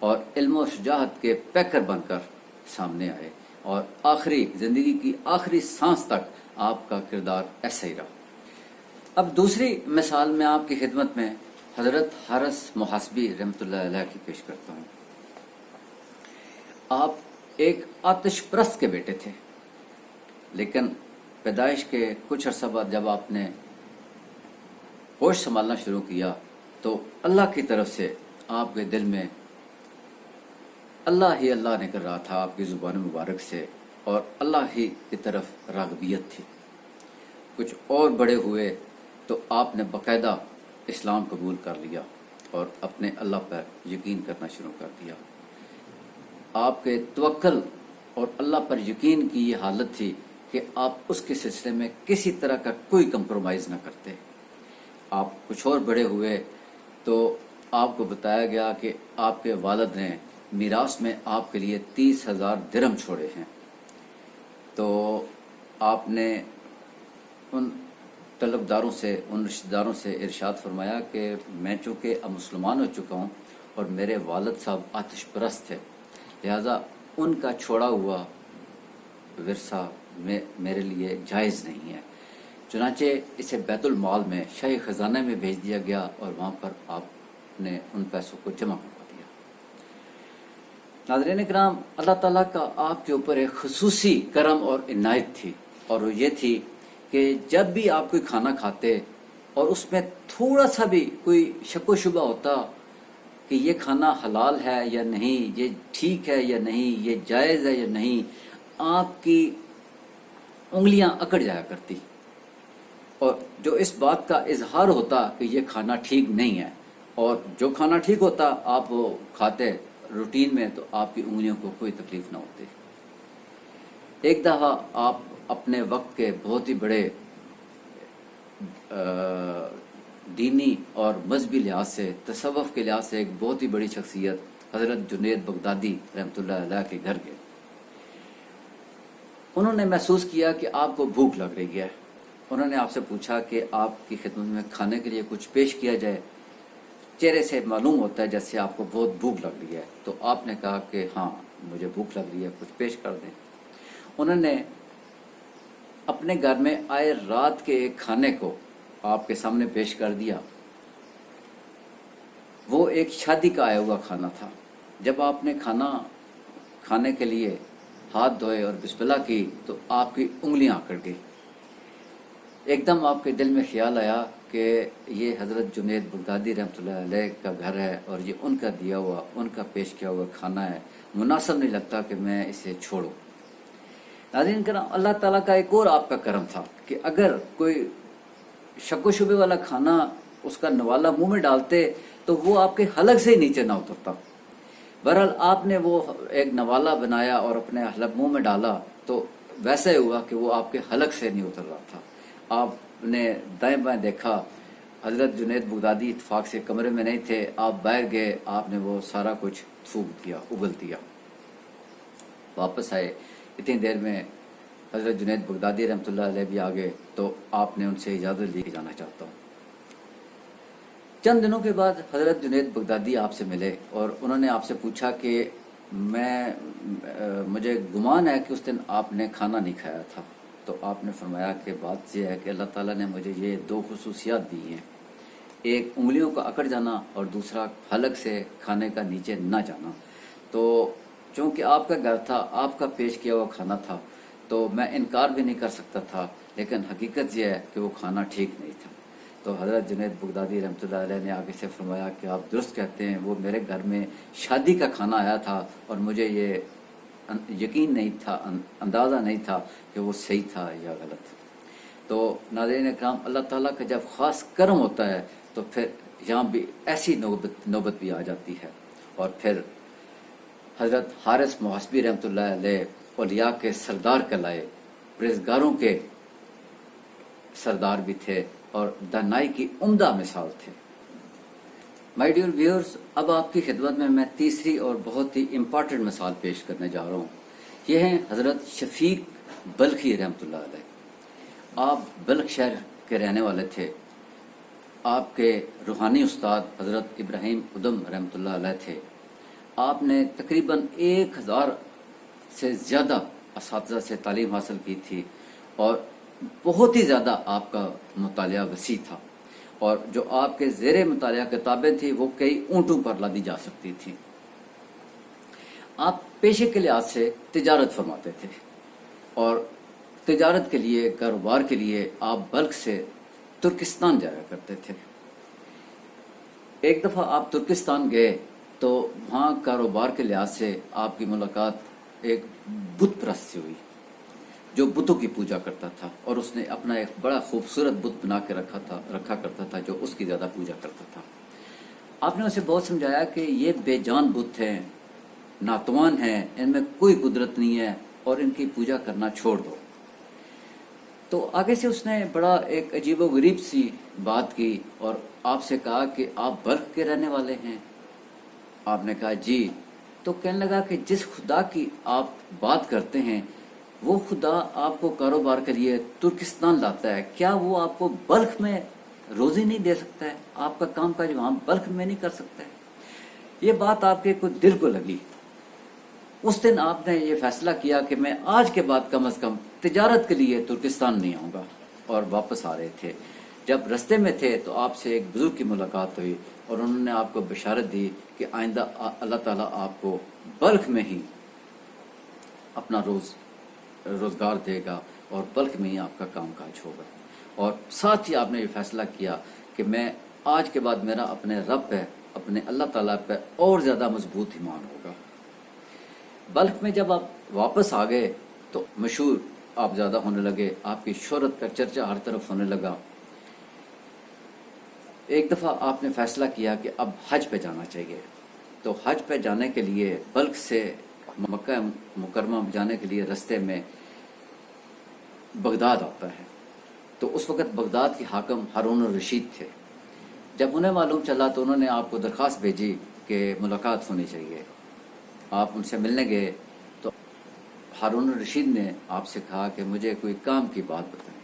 اور علم و شجاعت کے پیکر بن کر سامنے آئے، اور آخری زندگی کی آخری سانس تک آپ کا کردار ایسا ہی رہا۔ اب دوسری مثال میں آپ کی خدمت میں حضرت حارث محاسبی رحمۃ اللہ علیہ کی پیش کرتا ہوں۔ آپ ایک آتش پرست کے بیٹے تھے، لیکن پیدائش کے کچھ عرصہ بعد جب آپ نے ہوش سنبھالنا شروع کیا تو اللہ کی طرف سے آپ کے دل میں اللہ ہی اللہ نکل رہا تھا آپ کی زبان مبارک سے، اور اللہ ہی کی طرف راغبیت تھی۔ کچھ اور بڑے ہوئے تو آپ نے باقاعدہ اسلام قبول کر لیا اور اپنے اللہ پر یقین کرنا شروع کر دیا۔ آپ کے توکل اور اللہ پر یقین کی یہ حالت تھی کہ آپ اس کے سلسلے میں کسی طرح کا کوئی کمپرومائز نہ کرتے۔ آپ کچھ اور بڑے ہوئے تو آپ کو بتایا گیا کہ آپ کے والد نے میراث میں آپ کے لیے 30,000 درہم چھوڑے ہیں، تو آپ نے ان طلبداروں سے، ان رشتہ داروں سے ارشاد فرمایا کہ میں چونکہ اب مسلمان ہو چکا ہوں اور میرے والد صاحب آتش پرست تھے، لہذا ان کا چھوڑا ہوا ورثہ میں میرے لیے جائز نہیں ہے۔ چنانچہ اسے بیت المال میں شاہی خزانہ میں بھیج دیا گیا اور وہاں پر آپ نے ان پیسوں کو جمع کروا دیا۔ ناظرین کرام، اللہ تعالیٰ کا آپ کے اوپر ایک خصوصی کرم اور عنایت تھی، اور وہ یہ تھی کہ جب بھی آپ کوئی کھانا کھاتے اور اس میں تھوڑا سا بھی کوئی شک و شبہ ہوتا کہ یہ کھانا حلال ہے یا نہیں، یہ ٹھیک ہے یا نہیں، یہ جائز ہے یا نہیں، آپ کی انگلیاں اکڑ جایا کرتی، اور جو اس بات کا اظہار ہوتا کہ یہ کھانا ٹھیک نہیں ہے، اور جو کھانا ٹھیک ہوتا آپ وہ کھاتے روٹین میں تو آپ کی انگلیوں کو کوئی تکلیف نہ ہوتی۔ ایک دفعہ آپ اپنے وقت کے بہت ہی بڑے دینی اور مذہبی لحاظ سے، تصوف کے لحاظ سے ایک بہت ہی بڑی شخصیت حضرت جنید بغدادی رحمۃ اللہ علیہ کے گھر گئے۔ انہوں نے محسوس کیا کہ آپ کو بھوک لگ رہی ہے۔ انہوں نے آپ سے پوچھا کہ آپ کی خدمت میں کھانے کے لیے کچھ پیش کیا جائے، چہرے سے معلوم ہوتا ہے جیسے آپ کو بہت بھوک لگ رہی ہے۔ تو آپ نے کہا کہ ہاں مجھے بھوک لگ رہی ہے، کچھ پیش کر دیں۔ انہوں نے اپنے گھر میں آئے رات کے ایک کھانے کو آپ کے سامنے پیش کر دیا۔ وہ ایک شادی کا آیا ہوا کھانا تھا۔ جب آپ نے کھانا کھانے کے لیے ہاتھ دھوئے اور بسم اللہ کی تو آپ کی انگلیاں اکڑ گئی۔ ایک دم آپ کے دل میں خیال آیا کہ یہ حضرت جنید بغدادی رحمۃ اللہ علیہ کا گھر ہے اور یہ ان کا دیا ہوا، ان کا پیش کیا ہوا کھانا ہے، مناسب نہیں لگتا کہ میں اسے چھوڑوں۔ ناظرین کرام، اللہ تعالیٰ کا ایک اور آپ کا کرم تھا کہ اگر کوئی شک و شبے والا کھانا اس کا نوالا منہ میں ڈالتے تو وہ آپ کے حلق سے ہی نیچے نہ اترتا۔ بہرحال آپ نے وہ ایک نوالا بنایا اور اپنے حلق منہ میں ڈالا تو ویسا ہی ہوا کہ وہ آپ کے حلق سے نہیں اتر رہا تھا۔ آپ نے دائیں بائیں دیکھا، حضرت جنید بغدادی اتفاق سے کمرے میں نہیں تھے، آپ باہر گئے، آپ نے وہ سارا کچھ تھوک دیا، اگل دیا۔ واپس آئے، اتنی دیر میں حضرت جنید بغدادی رحمۃ اللہ علیہ بھی آگے، تو آپ نے ان سے اجازت لی کہ جانا چاہتا ہوں۔ چند دنوں کے بعد حضرت جنید بغدادی آپ سے ملے اور انہوں نے آپ سے پوچھا کہ مجھے گمان ہے کہ اس دن آپ نے کھانا نہیں کھایا تھا۔ تو آپ نے فرمایا کہ بات یہ ہے کہ اللہ تعالیٰ نے مجھے یہ دو خصوصیات دی ہیں، ایک انگلیوں کا اکڑ جانا اور دوسرا حلق سے کھانے کا نیچے نہ جانا۔ تو چونکہ آپ کا گھر تھا، آپ کا پیش کیا ہوا کھانا تھا، تو میں انکار بھی نہیں کر سکتا تھا، لیکن حقیقت یہ ہے کہ وہ کھانا ٹھیک نہیں تھا۔ تو حضرت جنید بغدادی رحمۃ اللہ علیہ نے آگے سے فرمایا کہ آپ درست کہتے ہیں، وہ میرے گھر میں شادی کا کھانا آیا تھا اور مجھے یہ یقین نہیں تھا، اندازہ نہیں تھا کہ وہ صحیح تھا یا غلط۔ تو ناظرین اکرام، اللہ تعالیٰ کا جب خاص کرم ہوتا ہے تو پھر یہاں بھی ایسی نوبت بھی آ جاتی ہے۔ اور پھر حضرت حارث محاسبی رحمۃ اللہ علیہ اولیاء کے سردار کہلائے، پرہیزگاروں کے سردار بھی تھے اور دانائی کی عمدہ مثال تھے۔ مائی ڈیئر ویورز، اب آپ کی خدمت میں تیسری اور بہت ہی امپورٹنٹ مثال پیش کرنے جا رہا ہوں۔ یہ ہیں حضرت شفیق بلخی رحمۃ اللہ علیہ۔ آپ بلخ شہر کے رہنے والے تھے۔ آپ کے روحانی استاد حضرت ابراہیم ادم رحمۃ اللہ علیہ تھے۔ آپ نے تقریباً 1000 سے زیادہ اساتذہ سے تعلیم حاصل کی تھی اور بہت ہی زیادہ آپ کا مطالعہ وسیع تھا، اور جو آپ کے زیر مطالعہ کتابیں تھیں وہ کئی اونٹوں پر لادی جا سکتی تھیں۔ آپ پیشے کے لحاظ سے تجارت فرماتے تھے، اور تجارت کے لیے، کاروبار کے لیے آپ بلخ سے ترکستان جایا کرتے تھے۔ ایک دفعہ آپ ترکستان گئے تو وہاں کاروبار کے لحاظ سے آپ کی ملاقات ایک بت پرست سے ہوئی جو بتوں کی پوجا کرتا تھا، اور اس نے اپنا ایک بڑا خوبصورت بت بنا کے رکھا کرتا تھا جو اس کی زیادہ پوجا کرتا تھا۔ آپ نے اسے بہت سمجھایا کہ یہ بے جان بت ہیں، ناتوان ہیں، ان میں کوئی قدرت نہیں ہے اور ان کی پوجا کرنا چھوڑ دو۔ تو آگے سے اس نے بڑا ایک عجیب و غریب سی بات کی اور آپ سے کہا کہ آپ بلخ کے رہنے والے ہیں؟ آپ نے کہا جی۔ تو کہنے لگا کہ جس خدا کی آپ بات کرتے ہیں وہ خدا آپ کو کاروبار کے لیے ترکستان لاتا ہے، کیا وہ آپ کو بلخ میں روزی نہیں دے سکتا ہے؟ آپ کا کام کاج وہاں بلخ میں نہیں کر سکتا ہے؟ یہ بات آپ کے کوئی دل کو لگی۔ اس دن آپ نے یہ فیصلہ کیا کہ میں آج کے بعد کم از کم تجارت کے لیے ترکستان نہیں آؤں گا، اور واپس آ رہے تھے۔ جب رستے میں تھے تو آپ سے ایک بزرگ کی ملاقات ہوئی اور انہوں نے آپ کو بشارت دی کہ آئندہ اللہ تعالیٰ آپ کو بلخ میں ہی اپنا روزگار دے گا اور بلخ میں ہی آپ کا کام کاج ہوگا، اور ساتھ ہی آپ نے یہ فیصلہ کیا کہ میں آج کے بعد میرا اپنے رب پہ، اپنے اللہ تعالیٰ پہ اور زیادہ مضبوط ایمان ہوگا۔ بلخ میں جب آپ واپس آ گئے تو مشہور آپ زیادہ ہونے لگے، آپ کی شہرت کا چرچا ہر طرف ہونے لگا۔ ایک دفعہ آپ نے فیصلہ کیا کہ اب حج پہ جانا چاہیے، تو حج پہ جانے کے لیے بلخ سے مکہ مکرمہ جانے کے لیے رستے میں بغداد آتا ہے، تو اس وقت بغداد کے حاکم ہارون الرشید تھے۔ جب انہیں معلوم چلا تو انہوں نے آپ کو درخواست بھیجی کہ ملاقات ہونی چاہیے۔ آپ ان سے ملنے گئے تو ہارون الرشید نے آپ سے کہا کہ مجھے کوئی کام کی بات بتائیں۔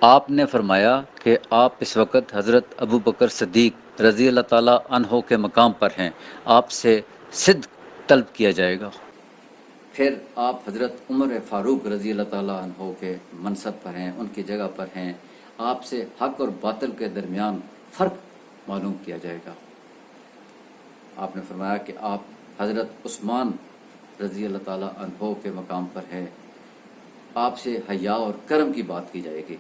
آپ نے فرمایا کہ آپ اس وقت حضرت ابو بکر صدیق رضی اللہ تعالیٰ عنہ کے مقام پر ہیں، آپ سے صدق طلب کیا جائے گا۔ پھر آپ حضرت عمر فاروق رضی اللہ تعالیٰ عنہ کے منصب پر ہیں، ان کی جگہ پر ہیں، آپ سے حق اور باطل کے درمیان فرق معلوم کیا جائے گا۔ آپ نے فرمایا کہ آپ حضرت عثمان رضی اللہ تعالیٰ عنہ کے مقام پر ہیں، آپ سے حیا اور کرم کی بات کی جائے گی۔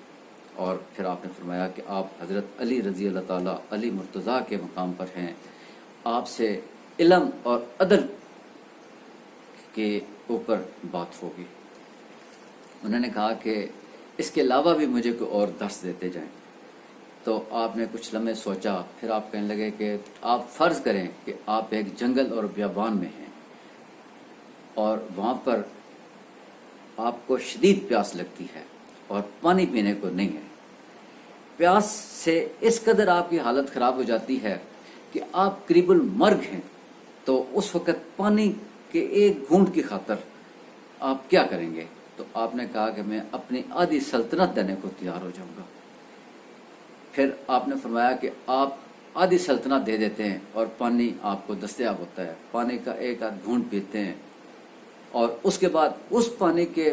اور پھر آپ نے فرمایا کہ آپ حضرت علی رضی اللہ تعالیٰ علی مرتضیٰ کے مقام پر ہیں، آپ سے علم اور عدل کے اوپر بات ہوگی۔ انہوں نے کہا کہ اس کے علاوہ بھی مجھے کوئی اور درس دیتے جائیں۔ تو آپ نے کچھ لمحے سوچا، پھر آپ کہنے لگے کہ آپ فرض کریں کہ آپ ایک جنگل اور بیابان میں ہیں اور وہاں پر آپ کو شدید پیاس لگتی ہے اور پانی پینے کو نہیں ہے۔ پیاس سے اس قدر آپ کی حالت خراب ہو جاتی ہے کہ آپ قریب المرگ ہیں، تو اس وقت پانی کے ایک گھونٹ کی خاطر آپ کیا کریں گے؟ تو آپ نے کہا کہ میں اپنی آدھی سلطنت دینے کو تیار ہو جاؤں گا۔ پھر آپ نے فرمایا کہ آپ آدھی سلطنت دے دیتے ہیں اور پانی آپ کو دستیاب ہوتا ہے، پانی کا ایک آدھ گھونٹ پیتے ہیں، اور اس کے بعد اس پانی کے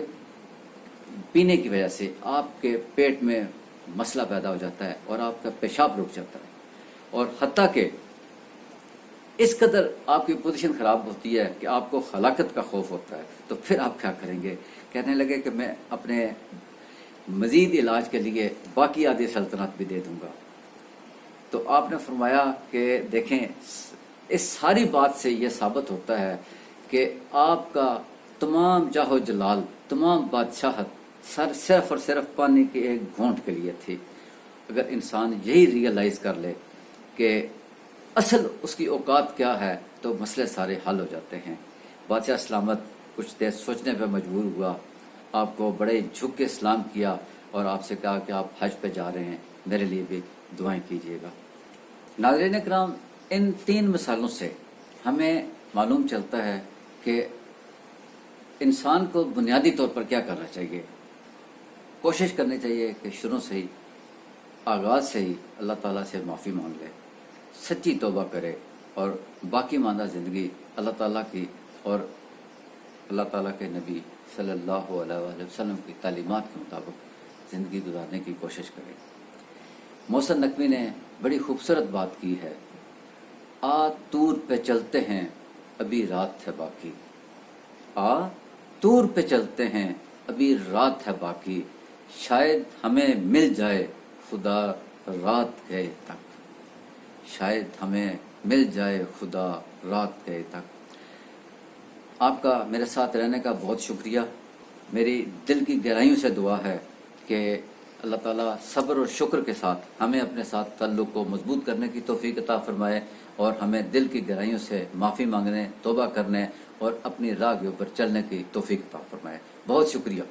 پینے کی وجہ سے آپ کے پیٹ میں مسئلہ پیدا ہو جاتا ہے اور آپ کا پیشاب رک جاتا ہے، اور حتیٰ کہ اس قدر آپ کی پوزیشن خراب ہوتی ہے کہ آپ کو ہلاکت کا خوف ہوتا ہے۔ تو پھر آپ کیا کریں گے؟ کہنے لگے کہ میں اپنے مزید علاج کے لیے باقی آدھی سلطنت بھی دے دوں گا۔ تو آپ نے فرمایا کہ دیکھیں، اس ساری بات سے یہ ثابت ہوتا ہے کہ آپ کا تمام جاہ و جلال، تمام بادشاہت صرف اور صرف پانی کے ایک گھونٹ کے لیے تھی۔ اگر انسان یہی ریئلائز کر لے کہ اصل اس کی اوقات کیا ہے تو مسئلے سارے حل ہو جاتے ہیں۔ بادشاہ سلامت کچھ دیر سوچنے پہ مجبور ہوا، آپ کو بڑے جھک کے سلام کیا اور آپ سے کہا کہ آپ حج پہ جا رہے ہیں، میرے لیے بھی دعائیں کیجیے گا۔ ناظرین اکرام، ان 3 مثالوں سے ہمیں معلوم چلتا ہے کہ انسان کو بنیادی طور پر کیا کرنا چاہیے۔ کوشش کرنی چاہیے کہ شروع سے ہی، آغاز سے ہی اللہ تعالیٰ سے معافی مانگ لے، سچی توبہ کرے اور باقی ماندہ زندگی اللہ تعالیٰ کی اور اللہ تعالیٰ کے نبی صلی اللہ علیہ وآلہ وسلم کی تعلیمات کے مطابق زندگی گزارنے کی کوشش کریں۔ محسن نقوی نے بڑی خوبصورت بات کی ہے، طور پہ چلتے ہیں ابھی رات ہے باقی، طور پہ چلتے ہیں ابھی رات ہے باقی، شاید ہمیں مل جائے خدا رات گئے تک، شاید ہمیں مل جائے خدا رات گئے تک۔ آپ کا میرے ساتھ رہنے کا بہت شکریہ۔ میری دل کی گہرائیوں سے دعا ہے کہ اللہ تعالیٰ صبر اور شکر کے ساتھ ہمیں اپنے ساتھ تعلق کو مضبوط کرنے کی توفیق عطا فرمائے، اور ہمیں دل کی گہرائیوں سے معافی مانگنے، توبہ کرنے اور اپنی راہ کے اوپر چلنے کی توفیق عطا فرمائے۔ بہت شکریہ۔